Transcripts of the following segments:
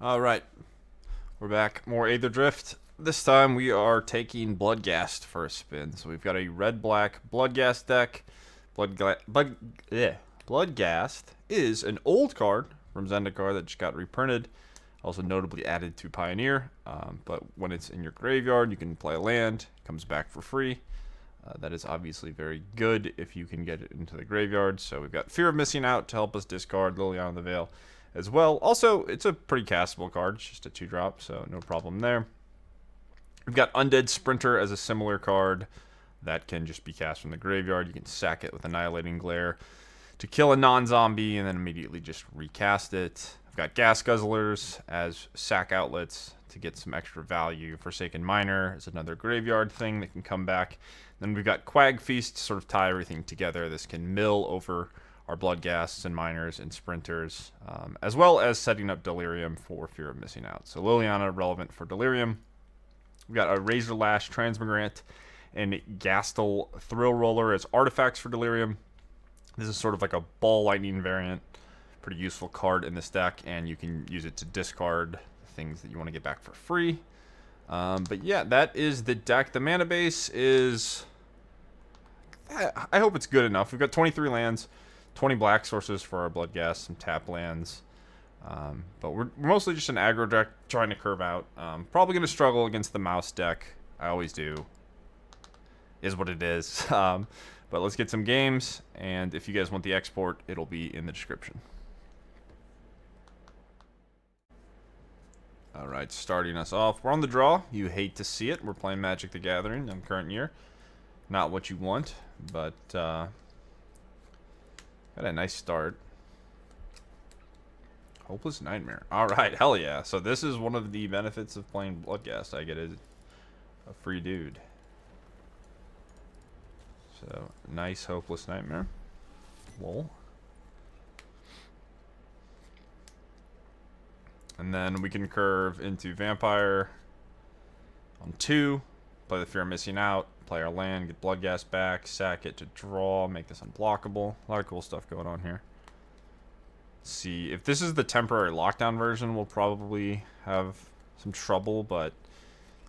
Alright, we're back. More Aetherdrift. This time we are taking Bloodghast for a spin. So we've got a red-black Bloodghast deck. Bloodghast is an old card from Zendikar that just got reprinted. Also notably added to Pioneer. But when it's in your graveyard, you can play a land. It comes back for free. That is obviously very good if you can get it into the graveyard. So we've got Fear of Missing Out to help us discard Liliana the Veil as well. Also, it's a pretty castable card. It's just a 2-drop, so no problem there. We've got Undead Sprinter as a similar card that can just be cast from the graveyard. You can sack it with Annihilating Glare to kill a non-zombie and then immediately just recast it. I've got Gas Guzzlers as sack outlets to get some extra value. Forsaken Miner is another graveyard thing that can come back. Then we've got Quag Feast to sort of tie everything together. This can mill over our Bloodghasts and Miners and Sprinters, as well as setting up Delirium for Fear of Missing Out. So Liliana relevant for Delirium. We've got a Razorlash Transmogrant and Gastal Thrillroller as artifacts for Delirium. This is sort of like a ball lightning variant. Pretty useful card in this deck, and you can use it to discard things that you want to get back for free. But yeah, that is the deck. The mana base is... I hope it's good enough. We've got 23 lands, 20 black sources for our Bloodghast, some tap lands. But we're mostly just an aggro deck trying to curve out. Probably going to struggle against the mouse deck. I always do. Is what it is. But let's get some games, and if you guys want the export, it'll be in the description. Alright, starting us off. We're on the draw. You hate to see it. We're playing Magic the Gathering in the current year. Not what you want, but got a nice start. Hopeless Nightmare. Alright, hell yeah. So this is one of the benefits of playing Bloodghast. I get a free dude. So, nice Hopeless Nightmare. Lol. And then we can curve into Vampire on 2. Play the Fear of Missing Out. Play our land, get Bloodghast back, sack it to draw, make this unblockable. A lot of cool stuff going on here. Let's see, if this is the temporary lockdown version, we'll probably have some trouble, but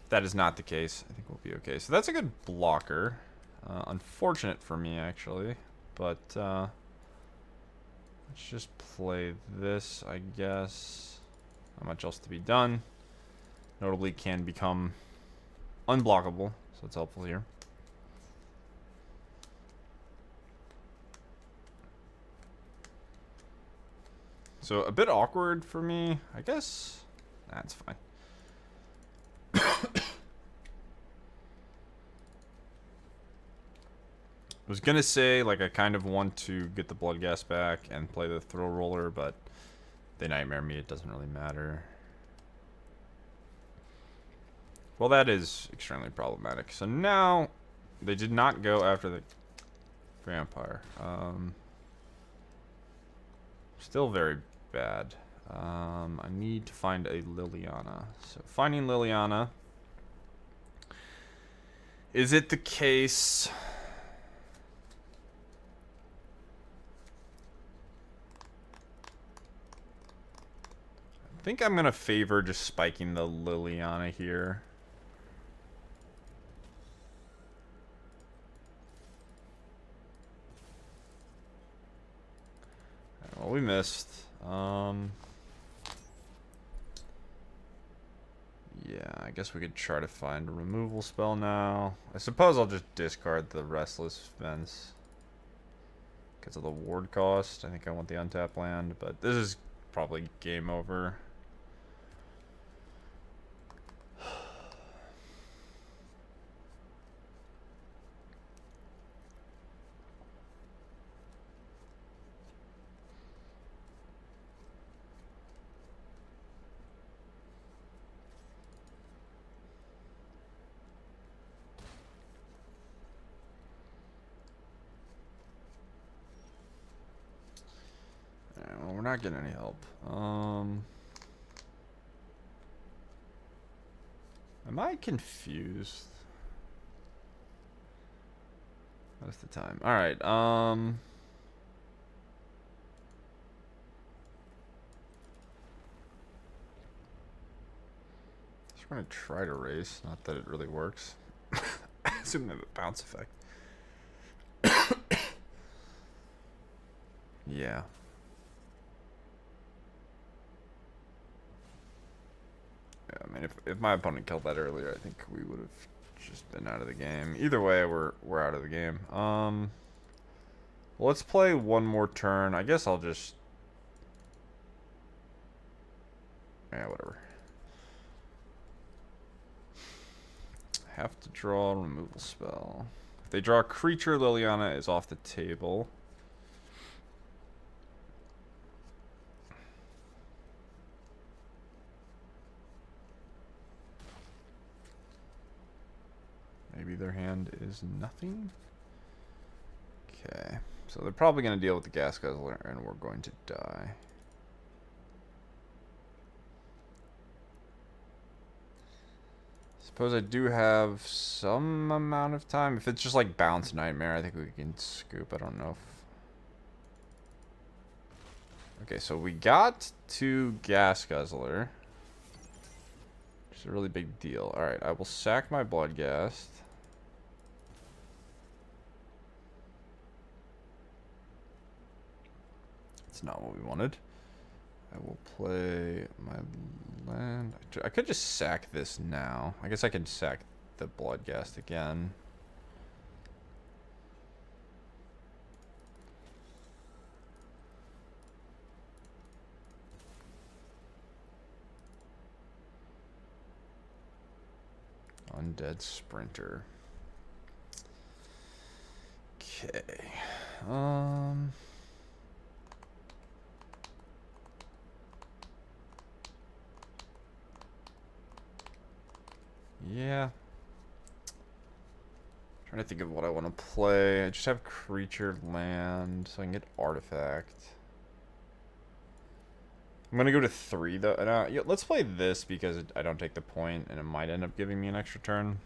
if that is not the case, I think we'll be okay. So that's a good blocker. Unfortunate for me, actually, but let's just play this, I guess. Not much else to be done. Notably can become unblockable, so it's helpful here. So a bit awkward for me, I guess. That's fine. I was gonna say, like, I kind of want to get the Bloodghast back and play the Thrillroller, but they Nightmare me, it doesn't really matter. Well, that is extremely problematic. So now, they did not go after the Vampire. Still very bad. I need to find a Liliana. So finding Liliana. Is it the case... I think I'm going to favor just spiking the Liliana here. Well, we missed. Yeah, I guess we could try to find a removal spell now. I suppose I'll just discard the Restless Vents because of the ward cost. I think I want the untap land, but this is probably game over. Well, we're not getting any help. Am I confused? What's the time? All right. gonna try to race. Not that it really works. I assume they have a bounce effect. Yeah. Yeah, I mean, if my opponent killed that earlier, I think we would have just been out of the game. Either way, we're out of the game. Let's play one more turn. I guess I'll just... Yeah, whatever. Have to draw a removal spell. If they draw a creature, Liliana is off the table. Maybe their hand is nothing. Okay, so they're probably going to deal with the Gas Guzzler, and we're going to die. Suppose I do have some amount of time. If it's just like Bounce Nightmare, I think we can scoop. I don't know if... Okay, so we got to Gas Guzzler. Which is a really big deal. Alright, I will sack my Bloodghast. It's not what we wanted. I will play my land. I could just sack this now. I guess I can sack the Bloodghast again. Undead Sprinter. Okay. Yeah. Trying to think of what I want to play. I just have creature land, so I can get artifact. I'm gonna go to 3 though. And, yeah, let's play this because I don't take the point, and it might end up giving me an extra turn.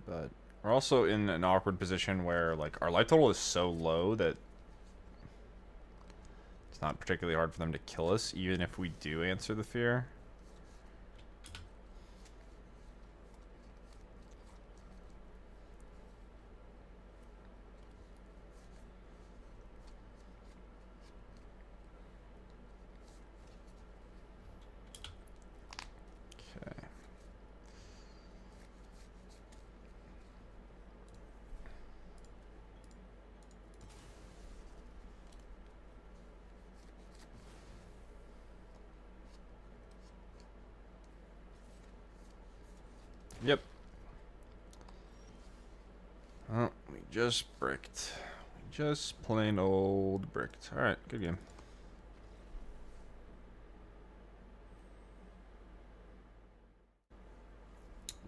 But we're also in an awkward position where, like, our life total is so low that it's not particularly hard for them to kill us, even if we do answer the fear. Yep. Oh, we just bricked. We just plain old bricked. Alright, good game.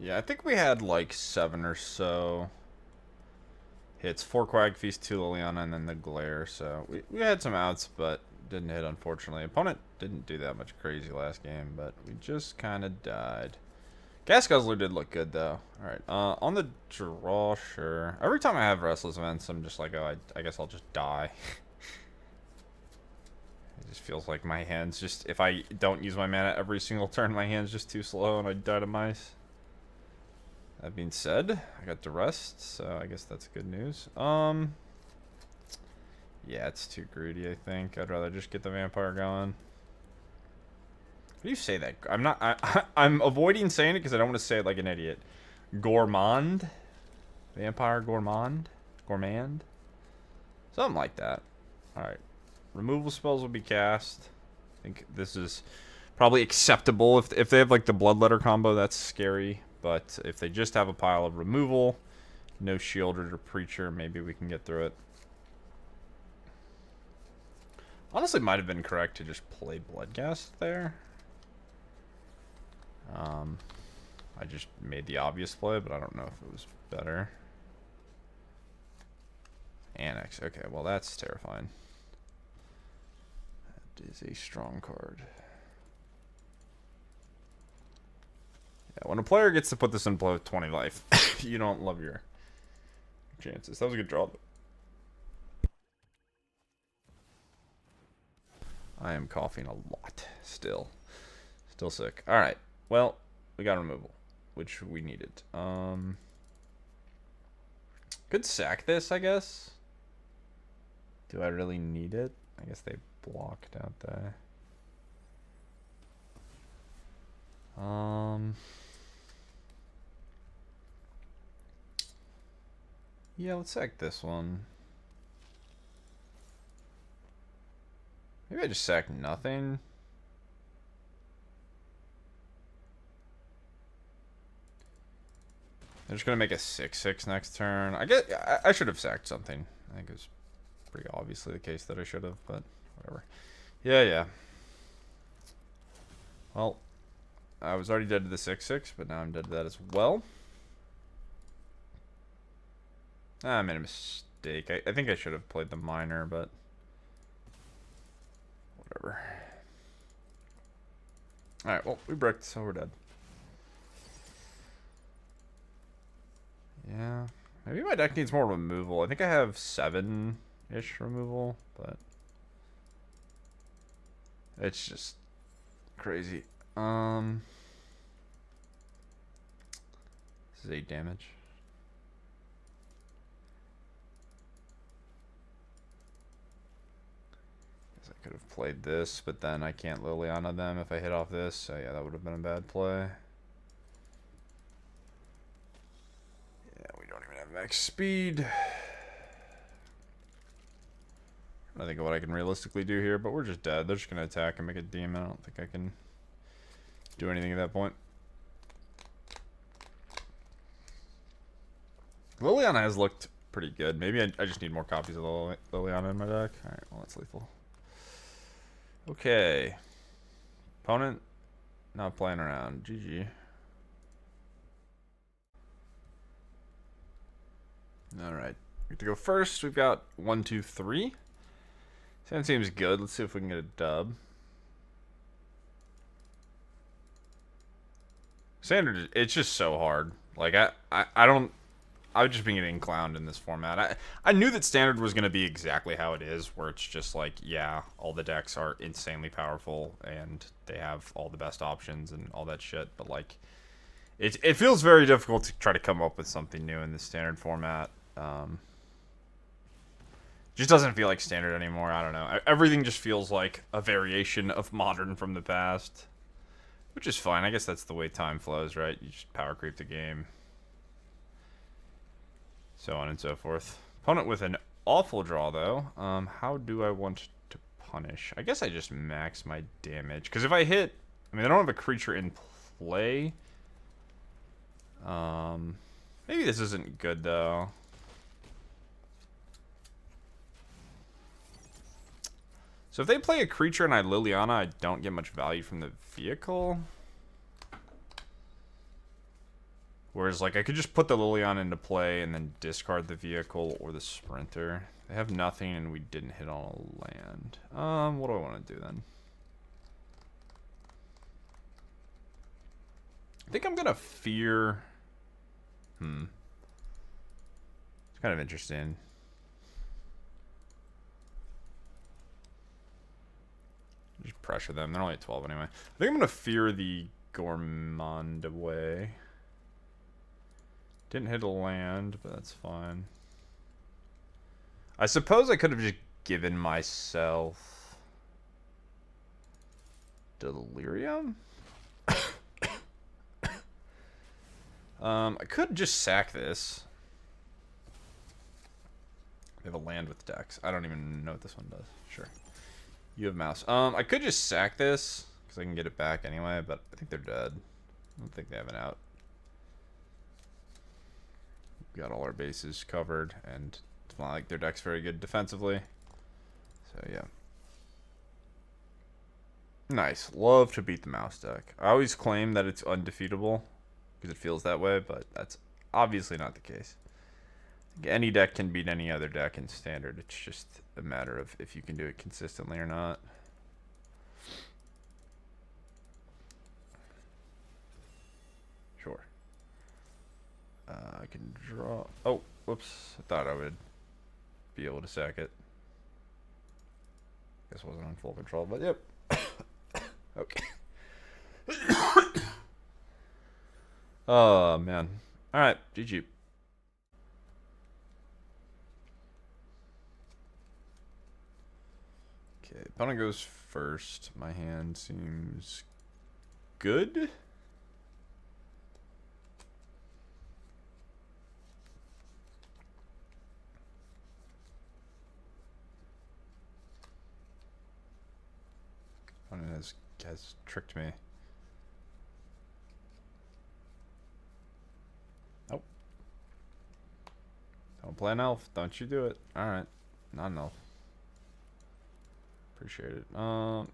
Yeah, I think we had like 7 or so hits. 4 Quag Feast, 2 Liliana, and then the Glare. So we had some outs, but didn't hit, unfortunately. Opponent didn't do that much crazy last game, but we just kind of died. Gas Guzzler did look good, though. Alright, on the draw, sure. Every time I have Restless Vents, I'm just like, oh, I guess I'll just die. It just feels like my hand's just... If I don't use my mana every single turn, my hand's just too slow and I die to mice. That being said, I got Duress, so I guess that's good news. Yeah, it's too greedy, I think. I'd rather just get the Vampire going. How do you say that? I'm not... I'm avoiding saying it because I don't want to say it like an idiot. Gourmand? Vampire Gourmand? Gourmand? Something like that. Alright. Removal spells will be cast. I think this is probably acceptable. If they have like the Bloodletter combo, that's scary. But if they just have a pile of removal, no Shielder or Preacher, maybe we can get through it. Honestly, might have been correct to just play Bloodghast there. I just made the obvious play, but I don't know if it was better. Annex. Okay, well that's terrifying. That is a strong card. Yeah, when a player gets to put this in play with 20 life, you don't love your chances. That was a good draw. I am coughing a lot still. Still sick. Alright. Well, we got removal, which we needed. Could sack this, I guess. Do I really need it? I guess they blocked out there. Yeah, let's sack this one. Maybe I just sack nothing. They're just gonna make a 6/6 next turn. I should have sacked something. I think it was pretty obviously the case that I should have, but whatever. Yeah. Well, I was already dead to the 6/6, but now I'm dead to that as well. I made a mistake. I think I should have played the minor, but whatever. Alright, well, we bricked, so we're dead. Yeah. Maybe my deck needs more removal. I think I have 7-ish removal, but it's just crazy. This is 8 damage. Guess I could have played this, but then I can't Liliana them if I hit off this. So yeah, that would have been a bad play. Max speed. I think of what I can realistically do here, but we're just dead. They're just gonna attack and make a demon. I don't think I can do anything at that point. Liliana has looked pretty good. Maybe I just need more copies of Liliana in my deck. Alright, well, that's lethal. Okay. Opponent not playing around. GG. Alright, we get to go first. We've got 1, 2, 3. That seems good. Let's see if we can get a dub. Standard, it's just so hard. Like, I've just been getting clowned in this format. I knew that Standard was going to be exactly how it is, where it's just like, yeah, all the decks are insanely powerful, and they have all the best options and all that shit, but like, it feels very difficult to try to come up with something new in the Standard format. Just doesn't feel like Standard anymore. I don't know. Everything just feels like a variation of Modern from the past, which is fine. I guess that's the way time flows, right? You just power creep the game, so on and so forth. Opponent with an awful draw, though. How do I want to punish? I guess I just max my damage, because if I hit, I mean, I don't have a creature in play. Maybe this isn't good, though. So if they play a creature and I Liliana, I don't get much value from the vehicle. Whereas, like, I could just put the Liliana into play and then discard the vehicle or the Sprinter. They have nothing and we didn't hit on a land. What do I want to do then? I think I'm gonna fear... It's kind of interesting. Just pressure them. They're only at 12 anyway. I think I'm gonna fear the Gourmand away. Didn't hit a land, but that's fine. I suppose I could have just given myself Delirium? I could just sack this. They have a land with decks. I don't even know what this one does. Sure. You have mouse. I could just sack this, because I can get it back anyway, but I think they're dead. I don't think they have an out. We've got all our bases covered, and it's not like their deck's very good defensively. So, yeah. Nice. Love to beat the mouse deck. I always claim that it's undefeatable, because it feels that way, but that's obviously not the case. Any deck can beat any other deck in Standard. It's just a matter of if you can do it consistently or not. Sure. I can draw. Oh, whoops. I thought I would be able to sack it. Guess I wasn't on full control, but yep. Okay. Oh, man. Alright, GG. Okay, opponent goes first. My hand seems good. Opponent has tricked me. Nope. Don't play an elf. Don't you do it. Alright. Not an elf. Appreciate it. Don't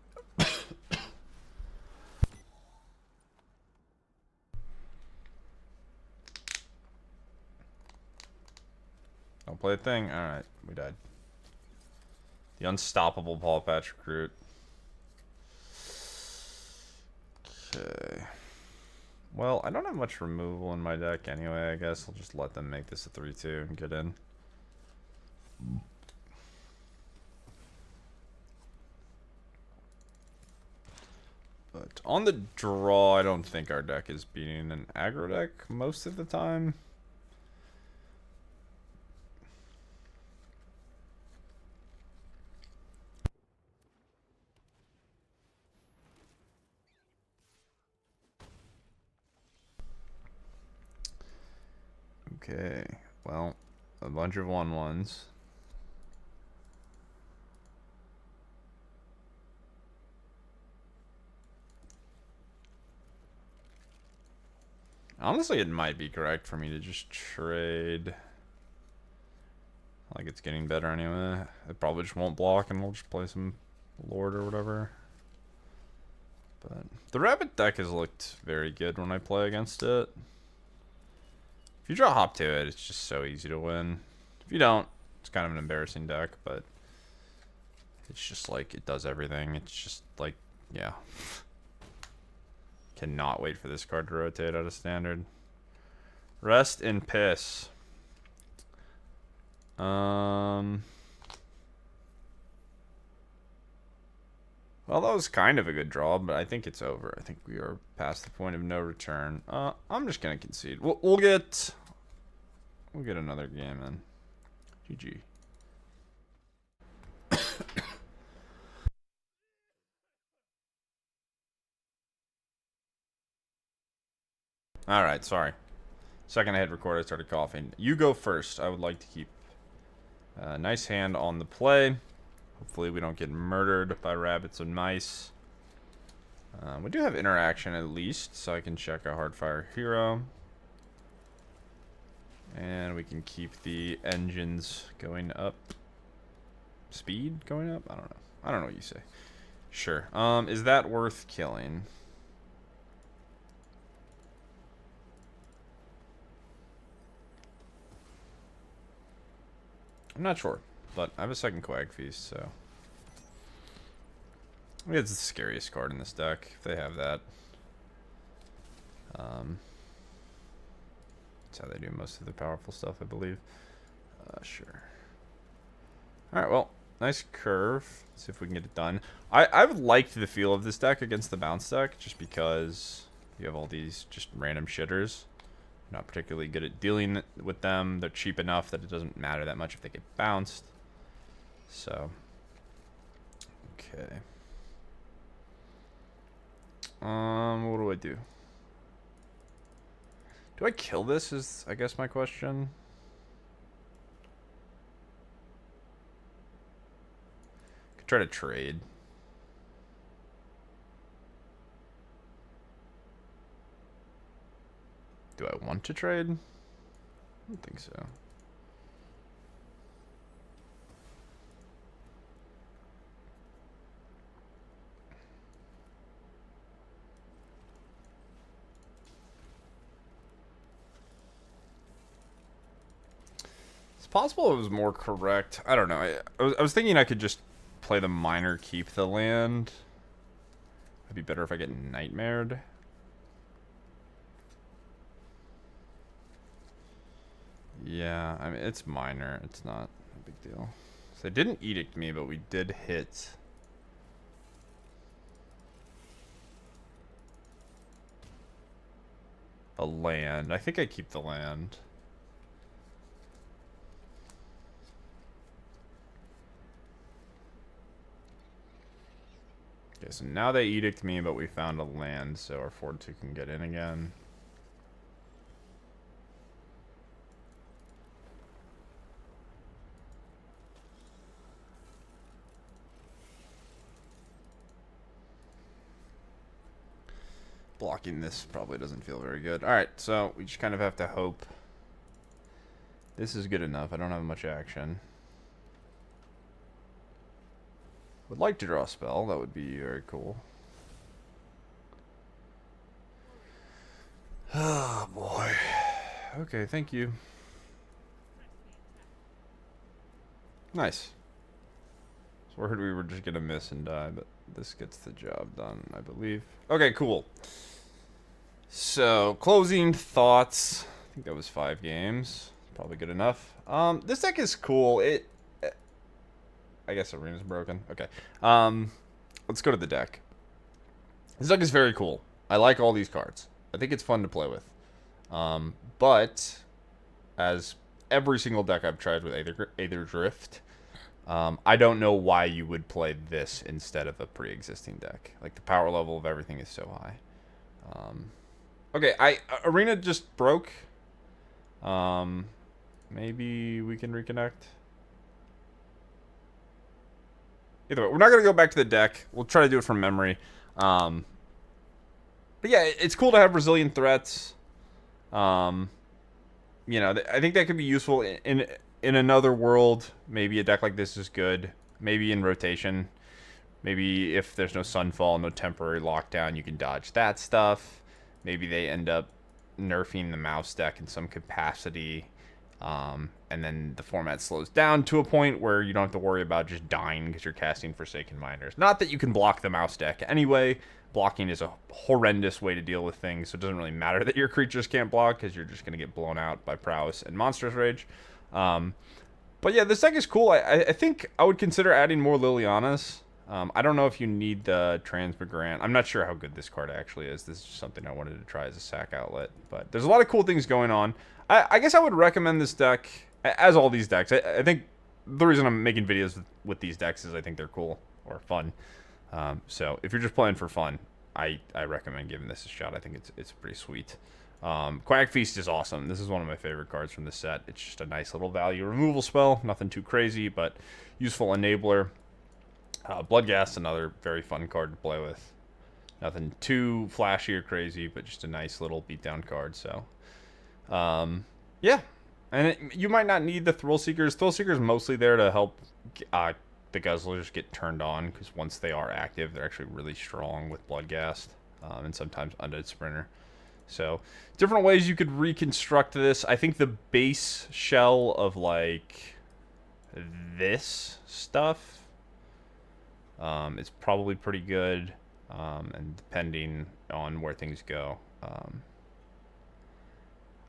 play a thing. Alright, we died. The unstoppable Paw Patch Recruit. Okay. Well, I don't have much removal in my deck anyway. I guess I'll just let them make this a 3-2 and get in. But on the draw, I don't think our deck is beating an aggro deck most of the time. Okay, well, a bunch of 1/1s. Honestly, it might be correct for me to just trade. Like, it's getting better anyway. It probably just won't block and we'll just play some Lord or whatever. But the Rabbit deck has looked very good when I play against it. If you draw hop to it, it's just so easy to win. If you don't, it's kind of an embarrassing deck, but it's just like, it does everything. It's just like, yeah. Cannot wait for this card to rotate out of standard. Rest in piss. Well, that was kind of a good draw, but I think it's over. I think we are past the point of no return. I'm just gonna concede. We'll get another game in. GG. All right, sorry. Second I hit record, I started coughing. You go first. I would like to keep a nice hand on the play. Hopefully we don't get murdered by rabbits and mice. We do have interaction at least, so I can check a Hardfire Hero. And we can keep the engines going up. Speed going up? I don't know. I don't know what you say. Sure. Is that worth killing? I'm not sure, but I have a second Quag Feast, so I mean, it's the scariest card in this deck, if they have that. That's how they do most of the powerful stuff, I believe. Sure. Alright, well, nice curve. Let's see if we can get it done. I've liked the feel of this deck against the bounce deck, just because you have all these just random shitters. Not particularly good at dealing with them. They're cheap enough that it doesn't matter that much if they get bounced. So, okay. What do I do? Do I kill this is, I guess, my question. Could try to trade. Do I want to trade? I don't think so. It's possible it was more correct. I don't know. I was thinking I could just play the minor, keep the land. It'd be better if I get nightmared. Yeah, I mean, it's minor. It's not a big deal. So they didn't edict me, but we did hit. A land. I think I keep the land. Okay, so now they edict me, but we found a land, so our 4-2 can get in again. Blocking this probably doesn't feel very good. Alright, so we just kind of have to hope this is good enough. I don't have much action. Would like to draw a spell. That would be very cool. Oh, boy. Okay, thank you. Nice. So worried we were just going to miss and die, but this gets the job done, I believe. Okay, cool. So, closing thoughts. I think that was 5 games. Probably good enough. This deck is cool. I guess Arena's broken. Okay. Let's go to the deck. This deck is very cool. I like all these cards. I think it's fun to play with. But, as every single deck I've tried with Aetherdrift, I don't know why you would play this instead of a pre-existing deck. Like, the power level of everything is so high. Okay, Arena just broke. Maybe we can reconnect. Either way, we're not going to go back to the deck. We'll try to do it from memory. But yeah, it's cool to have resilient threats. You know, I think that could be useful in another world. Maybe a deck like this is good. Maybe in rotation. Maybe if there's no Sunfall, no temporary lockdown, you can dodge that stuff. Maybe they end up nerfing the mouse deck in some capacity. And then the format slows down to a point where you don't have to worry about just dying because you're casting Forsaken Miners. Not that you can block the mouse deck anyway. Blocking is a horrendous way to deal with things, so it doesn't really matter that your creatures can't block because you're just going to get blown out by Prowess and Monstrous Rage. But yeah, this deck is cool. I think I would consider adding more Lilianas. I don't know if you need the Transmogrant. I'm not sure how good this card actually is. This is just something I wanted to try as a sack outlet. But there's a lot of cool things going on. I guess I would recommend this deck, as all these decks. I think the reason I'm making videos with these decks is I think they're cool or fun. So if you're just playing for fun, I recommend giving this a shot. I think it's pretty sweet. Quag Feast is awesome. This is one of my favorite cards from this set. It's just a nice little value removal spell. Nothing too crazy, but useful enabler. Bloodghast, another very fun card to play with. Nothing too flashy or crazy, but just a nice little beatdown card. So, yeah. And you might not need the Thrillseekers. Thrillseekers mostly there to help the Guzzlers get turned on, because once they are active, they're actually really strong with Bloodghast, and sometimes Undead Sprinter. So, different ways you could reconstruct this. I think the base shell of, like, this stuff is probably pretty good, and depending on where things go.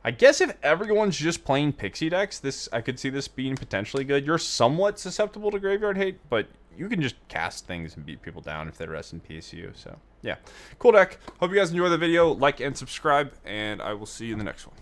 I guess if everyone's just playing Pixie decks, I could see this being potentially good. You're somewhat susceptible to graveyard hate, but you can just cast things and beat people down if they rest in PSU. So, yeah. Cool deck. Hope you guys enjoy the video. Like and subscribe, and I will see you in the next one.